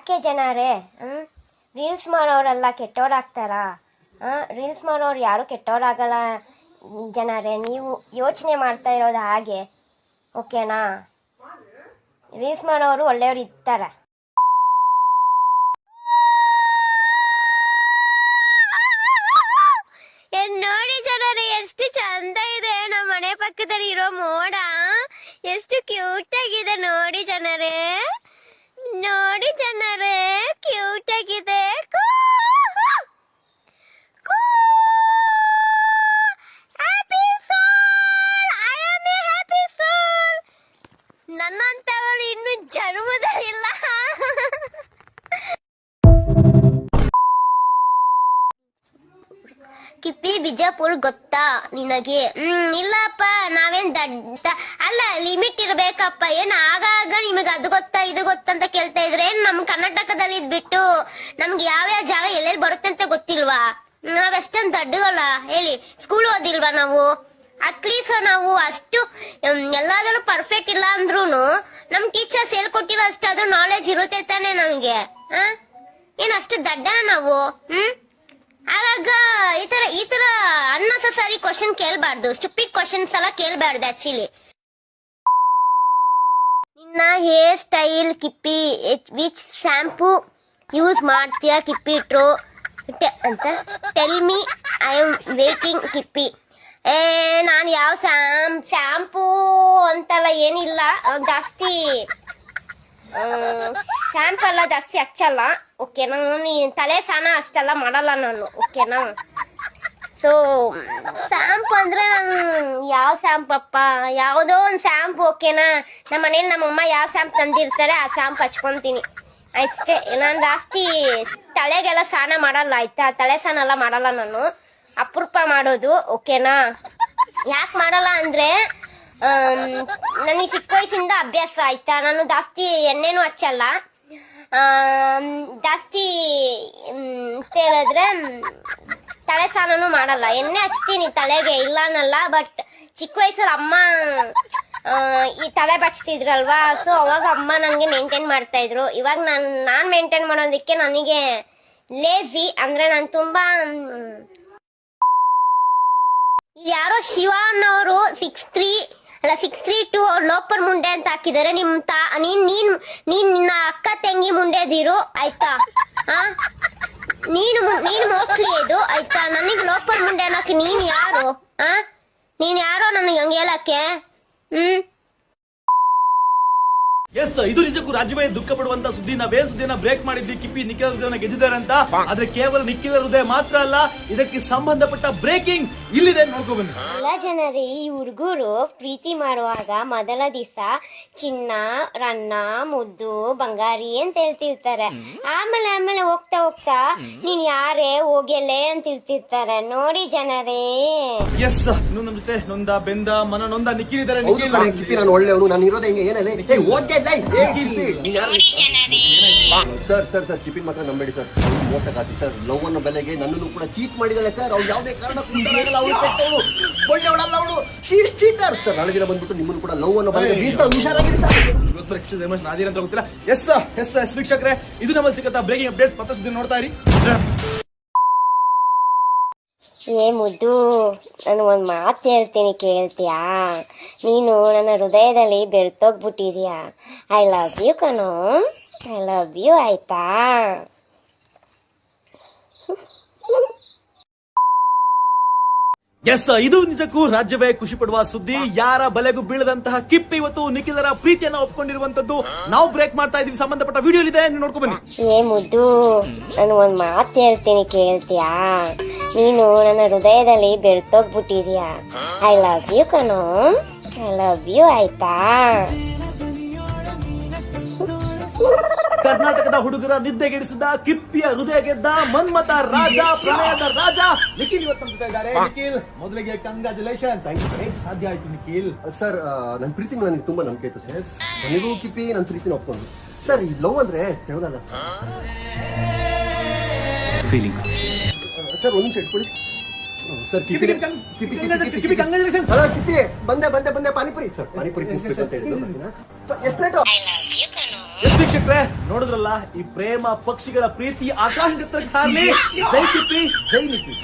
ಯಾಕೆ ಜನರೇ ರೀಲ್ಸ್ ಮಾಡೋರೆಲ್ಲ ಕೆಟ್ಟೋರಾಗ್ತಾರಾ? ರೀಲ್ಸ್ ಮಾಡೋರು ಯಾರು ಕೆಟ್ಟೋರಾಗಲ್ಲ ಜನರೇ. ನೀವು ಯೋಚನೆ ಮಾಡ್ತಾ ಇರೋದು ಹಾಗೆ, ಓಕೆನಾ? ರೀಲ್ಸ್ ಮಾಡೋರು ಒಳ್ಳೆಯವ್ರು ಇರ್ತಾರೆ. ನೋಡಿ ಜನರೇ, ಎಷ್ಟು ಚಂದ ಇದೆ ನಮ್ಮ ಮನೆ ಪಕ್ಕದಲ್ಲಿ ಇರೋ ಮೋಡ, ಎಷ್ಟು ಕ್ಯೂಟ್ ಆಗಿದೆ ನೋಡಿ ಜನರೇ. ನೋಡಿ ಜನರೇ, ಕ್ಯೂಟ್ ಆಗಿದೆ. ನನ್ನಂತವಳು ಇನ್ನು ಜನ್ಮದಲ್ಲಿಲ್ಲ. ಕಿಪ್ಪಿ ಬಿಜಾಪುರ್ ಗೊತ್ತಾ ನಿನಗೆ? ಇಲ್ಲಪ್ಪ, ನಾವೇನ್ ಅಲ್ಲ, ಲಿಮಿಟ್ ಇರ್ಬೇಕಪ್ಪ. ಏನ್ ಆಗಾಗ ನಿಮಗೆ ಅದು ಗೊತ್ತಾ ಇದು ಗೊತ್ತಾ ಅಂತ ಕೇಳ್ತಾ ಇದ್ರೆ, ನಮ್ ಕರ್ನಾಟಕದಲ್ಲಿ ಇದ್ಬಿಟ್ಟು ನಮ್ಗೆ ಯಾವ್ಯಾವ ಜಾಗ ಎಲ್ಲೆಲ್ಲಿ ಬರುತ್ತೆ ಅಂತ ಗೊತ್ತಿಲ್ವಾ? ನಾವೆಷ್ಟೊಂದು ದಡ್ಡಗಳ ಹೇಳಿ? ಸ್ಕೂಲ್ ಓದಿಲ್ವಾ ನಾವು? ಅಟ್ಲೀಸ್ಟ್ ನಾವು ಅಷ್ಟು ಎಲ್ಲಾದ್ರೂ ಪರ್ಫೆಕ್ಟ್ ಇಲ್ಲ ಅಂದ್ರೂನು ನಮ್ ಟೀಚರ್ಸ್ ಹೇಳ್ಕೊಟ್ಟಿರೋ ಅಷ್ಟಾದ್ರೂ ನಾಲೆಜ್ ಇರುತ್ತೆ ತಾನೆ ನಮಗೆ. ಏನ್ ಅಷ್ಟು ದಡ್ಡನ ನಾವು? ಆಗಾಗ ಈ ತರ ಅನ್ನೆಸೆಸರಿ ಕ್ವಶನ್ ಕೇಳ್ಬಾರ್ದು, ಸ್ಟುಪಿಡ್ ಕ್ವಶನ್ಸ್ ಎಲ್ಲ ಕೇಳ್ಬಾರ್ದು ಆಕ್ಚುಲಿ. ನಿನ್ನ hair style Kippi, which shampoo use ಮಾಡ್ತೀಯಾ ಕಿಪ್ಪಿ ಟ್ರೋ ಅಂತ tell me, I am waiting Kippi. ನಾನು ಯಾವ ಶಾಂಪೂ ಅಂತೆಲ್ಲ ಏನಿಲ್ಲ, ಜಾಸ್ತಿ ಶಾಂಪೂ ಎಲ್ಲ ಜಾಸ್ತಿ ಹಚ್ಚಲ್ಲ, ಓಕೆನಾ? ತಲೆ ಸ್ನಾನ ಅಷ್ಟೆಲ್ಲ ಮಾಡಲ್ಲ ನಾನು, ಓಕೆನಾ? ಸೊ ಶಾಂಪು ಅಂದ್ರೆ ನಾನು ಯಾವ ಶಾಂಪು ಅಪ್ಪ, ಯಾವುದೋ ಒಂದು ಶಾಂಪು, ಓಕೆನಾ? ನಮ್ಮ ಮನೇಲಿ ನಮ್ಮಮ್ಮ ಯಾವ ಶಾಂಪು ತಂದಿರ್ತಾರೆ ಆ ಶಾಂಪು ಹಚ್ಕೊಂತೀನಿ ಅಷ್ಟೇ. ನಾನು ಜಾಸ್ತಿ ತಲೆಗೆಲ್ಲ ಸ್ನಾನ ಮಾಡಲ್ಲ, ಆಯ್ತಾ? ತಲೆ ಸ್ನಾನ ಎಲ್ಲ ಮಾಡಲ್ಲ ನಾನು, ಅಪರೂಪ ಮಾಡೋದು, ಓಕೆನಾ? ಯಾಕೆ ಮಾಡಲ್ಲ ಅಂದ್ರೆ ನನಗೆ ಚಿಕ್ಕ ವಯಸ್ಸಿಂದ ಅಭ್ಯಾಸ, ಆಯ್ತಾ? ನಾನು ಜಾಸ್ತಿ ಎಣ್ಣೆನೂ ಹಚ್ಚಲ್ಲ, ಜಾಸ್ತಿ ಹೇಳಿದ್ರೆ ತಲೆ ಸ್ನಾನನೂ ಮಾಡಲ್ಲ. ಎಣ್ಣೆ ಹಚ್ತೀನಿ ತಲೆಗೆ, ಇಲ್ಲ ಅನ್ನಲ್ಲ. ಬಟ್ ಚಿಕ್ಕ ವಯಸ್ಸಲ್ಲಿ ಅಮ್ಮ ಈ ತಲೆ ಬಚ್ತಿದ್ರಲ್ವಾ, ಸೊ ಅವಾಗ ಅಮ್ಮ ನನಗೆ ಮೇಂಟೈನ್ ಮಾಡ್ತಾ ಇದ್ರು. ಇವಾಗ ನಾನು ಮೇಂಟೈನ್ ಮಾಡೋದಕ್ಕೆ ನನಗೆ ಲೇಜಿ, ಅಂದ್ರೆ ನಾನು ತುಂಬಾ ಯಾರೋ ಶಿವ ಅನ್ನೋರು 6'3" ಅವ್ರ ಲೋಪರ್ ಮುಂಡೆ ಅಂತ ಹಾಕಿದ್ದಾರೆ. ನೀನ್ ನಿನ್ನ ಅಕ್ಕ ತಂಗಿ ಮುಂಡೆದಿರು, ಆಯ್ತಾ? ನೀನು ಮೋಸ್ಟ್ಲಿ ಇದು, ಆಯ್ತಾ? ನನಗೆ ಲೋಪರ್ ಮುಂಡೆ ಅನ್ನೋಕೆ ನೀನ್ ಯಾರು? ನೀನ್ ಯಾರೋ ನನಗೆ ಹಂಗೆ ಹೇಳಕ್ಕೆ? ಎಸ್, ಇದು ನಿಜಕ್ಕೂ ರಾಜ್ಯವೇ ದುಃಖ ಪಡುವಂತ ಸುದ್ದಿ. ನಾವೇ ಸುದ್ದಿನ ಬ್ರೇಕ್ ಮಾಡಿದ್ವಿ, ಕಿಪ್ಪಿ ನಿಖಿಲ್ ಹೃದಯನ ಗೆದ್ದಿದ್ದಾರೆ ಅಂತ. ಆದ್ರೆ ಕೇವಲ ನಿಖಿಲ್ ಹೃದಯ ಮಾತ್ರ ಅಲ್ಲ, ಇದಕ್ಕೆ ಸಂಬಂಧಪಟ್ಟ ಬ್ರೇಕಿಂಗ್ ಇಲ್ಲಿದೆ, ನೋಡ್ಕೊಬನ್ನಿ. ಎಲ್ಲ ಜನರೇ, ಈ ಹುಡುಗರು ಪ್ರೀತಿ ಮಾಡುವಾಗ ಮೊದಲ ದಿವಸ ಚಿನ್ನ, ರನ್ನ, ಮುದ್ದು, ಬಂಗಾರಿ ಅಂತ ಹೇಳ್ತಿರ್ತಾರೆ. ಆಮೇಲೆ ಹೋಗ್ತಾ ಹೋಗ್ತಾ ನೀನ್ ಯಾರೇ ಹೋಗೆಲೆ ಅಂತ ಇರ್ತಿರ್ತಾರೆ. ನೋಡಿ ಜನರೇ, ಎಸ್, ಇನ್ನು ನಮ್ ಜೊತೆ ನೊಂದ ಬೆಂದ ಮನ ನೊಂದ ನಿಖಿಲ್ ಇದ್ದಾರೆ. ನಾನು ಒಳ್ಳೆಯವನು, ನಾನು ಇರೋದು ಹೆಂಗೆ ಏನಲ್ಲಿ ಸರ್ ಕಿಪಿನ್ ಮಾತ್ರ ನಂಬೇಡಿ ಸರ್, ಮೋಸಗಾತಿ ಸರ್. ಲವ್ ಅನ್ನೋ ಬೆಲೆಗೆ ನನ್ನನ್ನು ಕೂಡ ಚೀಟ್ ಮಾಡಿದಾಳೆ ಸರ್. ಅವ್ರು ಯಾವುದೇ ಕಾರಣ ಒಳ್ಳೆಯವಳಲ್ಲ, ಅವಳು ಚೀಟರ್ ಸರ್. ನಾಳೆ ದಿನ ಬಂದ್ಬಿಟ್ಟು ನಿಮ್ಮನ್ನು ಕೂಡ ಲವ್ ಅನ್ನೋ ಬೆಲೆಗೆ ಬೀಸ್ತಾ ಹುಷಾರಾಗಿದೆ ಸರ್. ನಾದೇನಂತ ಗೊತ್ತಿಲ್ಲ. ಎಸ್ ವೀಕ್ಷಕರೇ, ಇದು ನಮ್ಮಲ್ಲಿ ಸಿಗತ್ತಾ ಬ್ರೇಕಿಂಗ್ ಅಪ್ಡೇಟ್ಸ್. ಮತ್ತೆ ಸುದ್ದಿ ನೋಡ್ತಾ ಇರಿ. ಮುದ್ದು, ನಾನು ಒಂದು ಮಾತು ಹೇಳ್ತೀನಿ, ಕೇಳ್ತೀಯಾ? ನೀನು ನನ್ನ ಹೃದಯದಲ್ಲಿ ಬೆರ್ತೋಗ್ಬಿಟ್ಟಿದ್ಯಾ. ಐ ಲವ್ ಯು ಕಣೋ, ಐ ಲವ್ ಯು, ಆಯ್ತಾ? ಎಸ್, ಇದು ನಿಜಕ್ಕೂ ರಾಜ್ಯವೇ ಖುಷಿ ಪಡುವ ಸುದ್ದಿ. ಯಾರ ಬಲೆಗೂ ಬೀಳದಂತಹ ಕಿಪ್ಪಿ ಇವತ್ತು ನಿಖಿಲರ ಪ್ರೀತಿಯನ್ನ ಒಪ್ಕೊಂಡಿರುವಂತದ್ದು. ನಾವು ಬ್ರೇಕ್ ಮಾಡ್ತಾ ಇದೀವಿ, ಸಂಬಂಧಪಟ್ಟ ವಿಡಿಯೋ ಇದೆ, ನೋಡ್ಕೊ ಬನ್ನಿ. ಮುದ್ದು, ನಾನು ಒಂದು ಮಾತು ಹೇಳ್ತೀನಿ, ಕೇಳ್ತೀಯಾ? ನೀನು ನನ್ನ ಹೃದಯದಲ್ಲಿ ಬೆರ್ತೋಗ್ಬಿಟ್ಟಿದ್ಯಾ. ಐ ಲವ್ ಯು ಕಣೋ, ಐ ಲವ್ ಯು, ಆಯ್ತಾ? ಕರ್ನಾಟಕದ ಹುಡುಗರ ನಿದ್ದೆಗೆಡಿಸಿದ, ಕಿಪ್ಪಿಯ ಹೃದಯ ಗೆದ್ದ ಮನ್ಮಥ ರಾಜ, ಪ್ರಣಯದ ರಾಜ ನಿಖಿಲ್ ಇವತ್ತು ಇದ್ದಾರೆ. ನಿಖಿಲ್, ಮೊದಲಿಗೆ ಕಂಗ್ರಾಚುಲೇಷನ್ಸ್. ಹೇಗೆ ಸಾಧ್ಯ ಆಯ್ತು ನಿಖಿಲ್? ಸರ್, ನನ್ನ ಪ್ರೀತಿ ನನಗೆ ತುಂಬಾ ನಂಬಿಕೆ ಇತ್ತು ಸರ್. ನನಗೂ ಕಿಪ್ಪಿ ನನ್ನ ಪ್ರೀತಿನ ಒಪ್ಕೊಂಡು ಸರ್. ಈ ಲವ್ ಅಂದ್ರೆ ಕೇವಲ ಸರ್. ಒಂದು ನಿಮಿಷ ಇಟ್ಕೊಳ್ಳಿ ಸರ್. ಕಿಪ್ಪಿ ಬಂದೆ ಪಾನಿಪುರಿ ಸರ್. ಪಾನಿಪುರಿ ತಿನ್ಸ್ಬೇಕು ಅಂತ ಹೇಳಿದ್ರು. ಎಷ್ಟು ರೇಟು? ಎಸ್ ವೀಕ್ಷಕ್ರೆ, ನೋಡಿದ್ರಲ್ಲ ಈ ಪ್ರೇಮ ಪಕ್ಷಿಗಳ ಪ್ರೀತಿ ಆಕಾಶ ಹಾರ್ಲಿ. ಜೈ ಕಿಪ್ಪಿ, ಜೈ ನಿಕ್ಕಿ.